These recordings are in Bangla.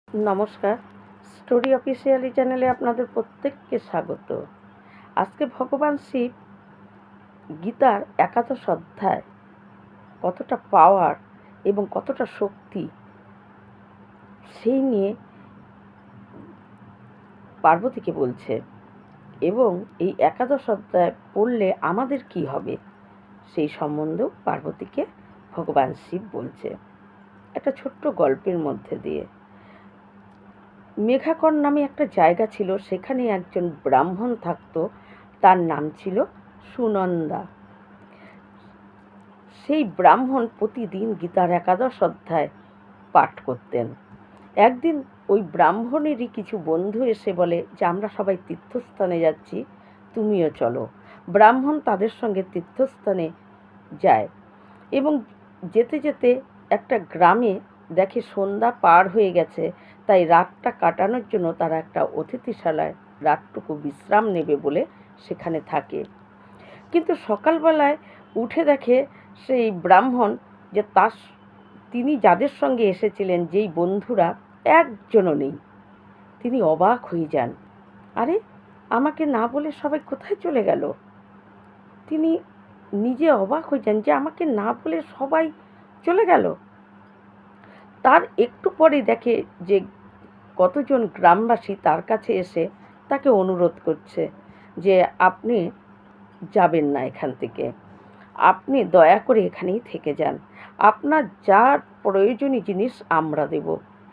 নমস্কার, স্টোরি অফিসিয়ালি চ্যানেলে আপনাদের প্রত্যেককে স্বাগত। আজকে ভগবান শিব গীতার একাদশ অধ্যায় কতটা পাওয়ার এবং কতটা শক্তি সেই নিয়ে পার্বতীকে বলছে, এবং এই একাদশ অধ্যায় পড়লে আমাদের কি হবে সেই সম্বন্ধেও পার্বতীকে ভগবান শিব বলছে একটা ছোট্ট গল্পের মধ্যে দিয়ে। মেঘাকর নামে একটা জায়গা ছিল, সেখানে একজন ব্রাহ্মণ থাকতো, তার নাম ছিল সুনন্দা। সেই ব্রাহ্মণ প্রতিদিন গীতার একাদশ অধ্যায় পাঠ করতেন। একদিন ওই ব্রাহ্মণেরই কিছু বন্ধু এসে বলে যে আমরা সবাই তীর্থস্থানে যাচ্ছি, তুমিও চলো। ব্রাহ্মণ তাদের সঙ্গে তীর্থস্থানে যায় এবং যেতে যেতে একটা গ্রামে দেখে সন্ধ্যা পার হয়ে গেছে, তাই রাতটা কাটানোর জন্য তারা একটা অতিথিশালায় রাতটুকু বিশ্রাম নেবে বলে সেখানে থাকে। কিন্তু সকালবেলায় উঠে দেখে সেই ব্রাহ্মণ যে তিনি যাদের সঙ্গে এসেছিলেন, যেই বন্ধুরা, একজনও নেই। তিনি অবাক হয়ে যান, আরে আমাকে না বলে সবাই কোথায় চলে গেল। তিনি নিজে অবাক হয়ে যান যে আমাকে না বলে সবাই চলে গেল। তার একটু পরে দেখে যে কতজন গ্রামবাসী তার কাছে এসে তাকে অনুরোধ করছে যে আপনি যাবেন না এখান থেকে, আপনি দয়া করে এখানেই থেকে যান, আপনার যা প্রয়োজনীয় জিনিস আমরা দেব,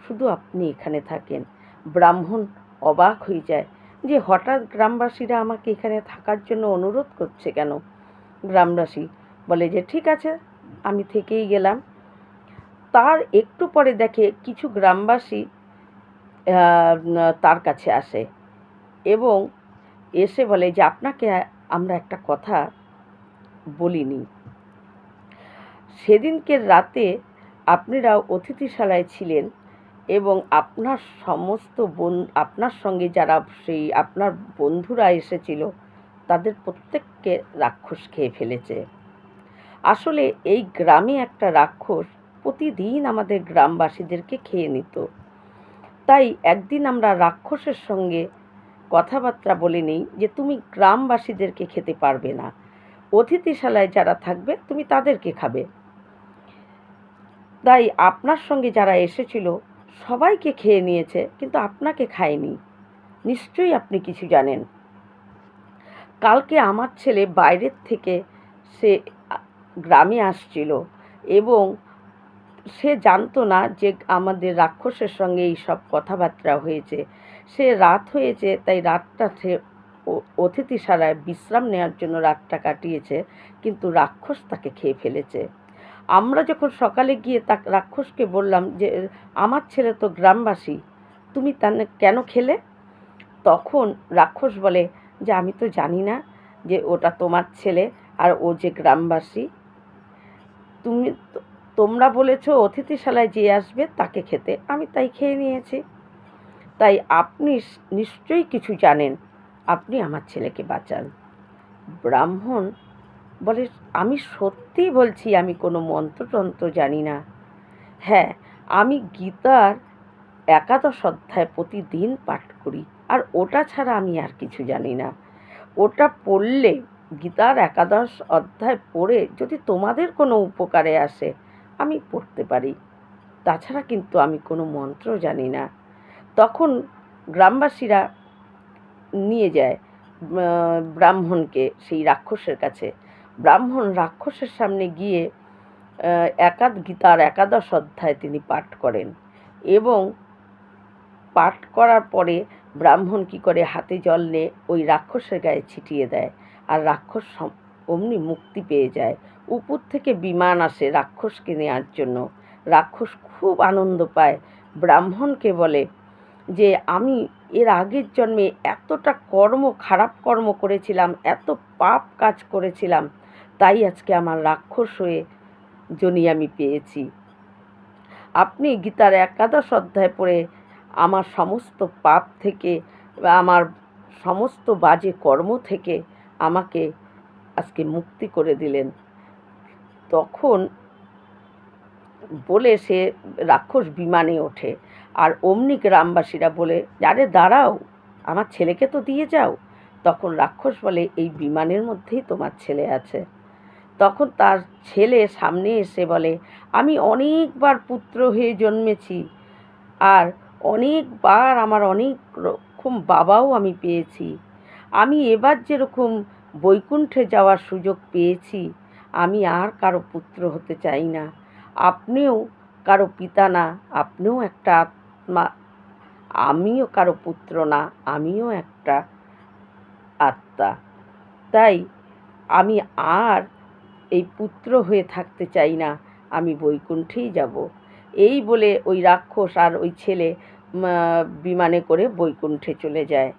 শুধু আপনি এখানে থাকেন। ব্রাহ্মণ অবাক হয়ে যায় যে হঠাৎ গ্রামবাসীরা আমাকে এখানে থাকার জন্য অনুরোধ করছে কেন। গ্রামবাসী বলে যে ঠিক আছে, আমি থেকেই গেলাম। তার একটু পরে দেখে কিছু গ্রামবাসী তার কাছে আসে এবং এসে বলে যে আপনাকে আমরা একটা কথা বলিনি, সেদিনকে রাতে আপনারা অতিথিশালায় ছিলেন এবং আপনার সঙ্গে যারা সেই আপনার বন্ধুরা এসেছিল তাদের প্রত্যেককে রাক্ষস খেয়ে ফেলেছে। আসলে এই গ্রামে একটা রাক্ষস প্রতিদিন আমাদের গ্রামবাসীদেরকে খেয়ে নিত। তাই একদিন আমরা রাক্ষসের সঙ্গে কথাবার্তা বলে নিই যে তুমি গ্রামবাসীদেরকে খেতে পারবে না, অতিথিশালায় যারা থাকবে তুমি তাদেরকে খাবে। তাই আপনার সঙ্গে যারা এসেছিল সবাইকে খেয়ে নিয়েছে, কিন্তু আপনাকে খায়নি। নিশ্চয়ই আপনি কিছু জানেন। কালকে আমার ছেলে বাইরের থেকে সে গ্রামে আসছিল এবং সে জানতো না যে আমাদের রাক্ষসের সঙ্গে এই সব কথাবার্তা হয়েছে। সে রাত হয়েছে, তাই রাতটা সে অতিথিশালায় বিশ্রাম নেওয়ার জন্য রাতটা কাটিয়েছে, কিন্তু রাক্ষস তাকে খেয়ে ফেলেছে। আমরা যখন সকালে গিয়ে রাক্ষসকে বললাম যে আমার ছেলে তো গ্রামবাসী, তুমি কেন খেলে? তখন রাক্ষস বলে যে আমি তো জানি না যে ওটা তোমার ছেলে আর ও যে গ্রামবাসী। তোমরা বলেছ অতিথিশালায় যে আসবে তাকে খেতে, আমি তাই খেয়ে নিয়েছি। তাই আপনি নিশ্চয়ই কিছু জানেন, আপনি আমার ছেলেকে বাঁচান। ব্রাহ্মণ বলে আমি সত্যিই বলছি, আমি কোনো মন্ত্রতন্ত্র জানি না। হ্যাঁ, আমি গীতার একাদশ অধ্যায় প্রতিদিন পাঠ করি, আর ওটা ছাড়া আমি আর কিছু জানি না। ওটা পড়লে, গীতার একাদশ অধ্যায় পড়ে যদি তোমাদের কোনো উপকারে আসে আমি পড়তে পারি, তাছাড়া কিন্তু আমি কোনো মন্ত্র জানি না। তখন গ্রামবাসীরা নিয়ে যায় ব্রাহ্মণকে সেই রাক্ষসের কাছে। ব্রাহ্মণ রাক্ষসের সামনে গিয়ে গীতার একাদশ অধ্যায় তিনি পাঠ করেন এবং পাঠ করার পরে ব্রাহ্মণ কী করে, হাতে জল নিয়ে ওই রাক্ষসের গায়ে ছিটিয়ে দেয়, আর রাক্ষস অমনি মুক্তি পেয়ে যায়। উপর থেকে বিমান আসে রাক্ষসকে নেওয়ার জন্য। রাক্ষস খুব আনন্দ পায়, ব্রাহ্মণকে বলে যে আমি এর আগের জন্মে এতটা খারাপ কর্ম করেছিলাম, এত পাপ কাজ করেছিলাম, তাই আজকে আমার রাক্ষস হয়ে জনি আমি পেয়েছি। আপনি গীতার একাদশ অধ্যায় পড়ে আমার সমস্ত পাপ থেকে, আমার সমস্ত বাজে কর্ম থেকে আমাকে আজকে মুক্তি করে দিলেন। তখন বলে সে রাক্ষস বিমানে ওঠে। আর অমনি গ্রামবাসীরা বলে, আরে দাঁড়াও, আমার ছেলেকে তো দিয়ে যাও। তখন রাক্ষস বলে, এই বিমানের মধ্যেই তোমার ছেলে আছে। তখন তার ছেলে সামনে এসে বলে, আমি অনেকবার পুত্র হয়ে জন্মেছি, আর অনেকবার আমার অনেক রকম বাবাও আমি পেয়েছি। আমি এবার যেরকম বৈকুণ্ঠে যাওয়ার সুযোগ পেয়েছি, আমি আর কারো পুত্র হতে চাই না। আপনিও কারো পিতা না, আপনিও একটা আত্মা, আমিও কারো পুত্র না, আমিও একটা আত্মা। তাই আমি আর এই পুত্র হয়ে থাকতে চাই না, আমি বৈকুণ্ঠেই যাব। এই বলে ওই রাক্ষস আর ওই ছেলে বিমানে করে বৈকুণ্ঠে চলে যায়।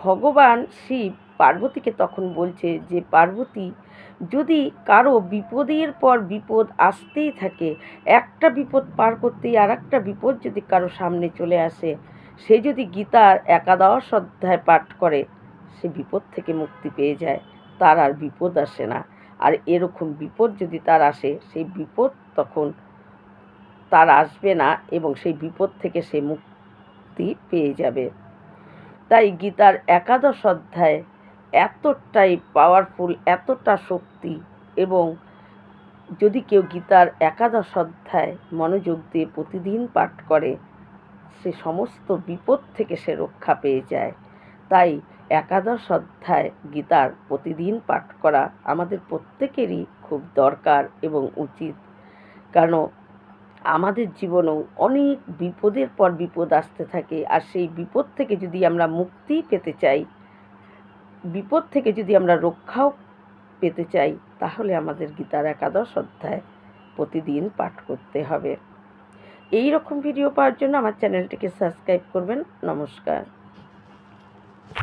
ভগবান শিব পার্বতীকে তখন বলছে যে, পার্বতী, যদি কারো বিপদের পর বিপদ আসতেই থাকে, একটা বিপদ পার করতেই আর একটা বিপদ যদি কারো সামনে চলে আসে, সে যদি গীতার একাদশ অধ্যায় পাঠ করে, সে বিপদ থেকে মুক্তি পেয়ে যায়, তার আর বিপদ আসে না। আর এরকম বিপদ যদি তার আসে, সেই বিপদ তখন তার আসবে না এবং সেই বিপদ থেকে সে মুক্তি পেয়ে যাবে। তাই গীতার একাদশ অধ্যায় এতটাই পাওয়ারফুল, এতটা শক্তি, এবং যদি কেউ গীতার একাদশ অধ্যায় মনোযোগ দিয়ে প্রতিদিন পাঠ করে, সে সমস্ত বিপদ থেকে সে রক্ষা পেয়ে যায়। তাই একাদশ অধ্যায় গীতার প্রতিদিন পাঠ করা আমাদের প্রত্যেকেরই খুব দরকার এবং উচিত। কারণ আমাদের জীবনেও অনেক বিপদের পর বিপদ আসতে থাকে, আর সেই বিপদ থেকে যদি আমরা মুক্তি পেতে চাই, বিপদ থেকে যদি আমরা রক্ষাও পেতে চাই, তাহলে আমাদের গীতার একাদশ অধ্যায় প্রতিদিন পাঠ করতে হবে। এই রকম ভিডিও পাওয়ার জন্য আমার চ্যানেলটিকে সাবস্ক্রাইব করবেন। নমস্কার।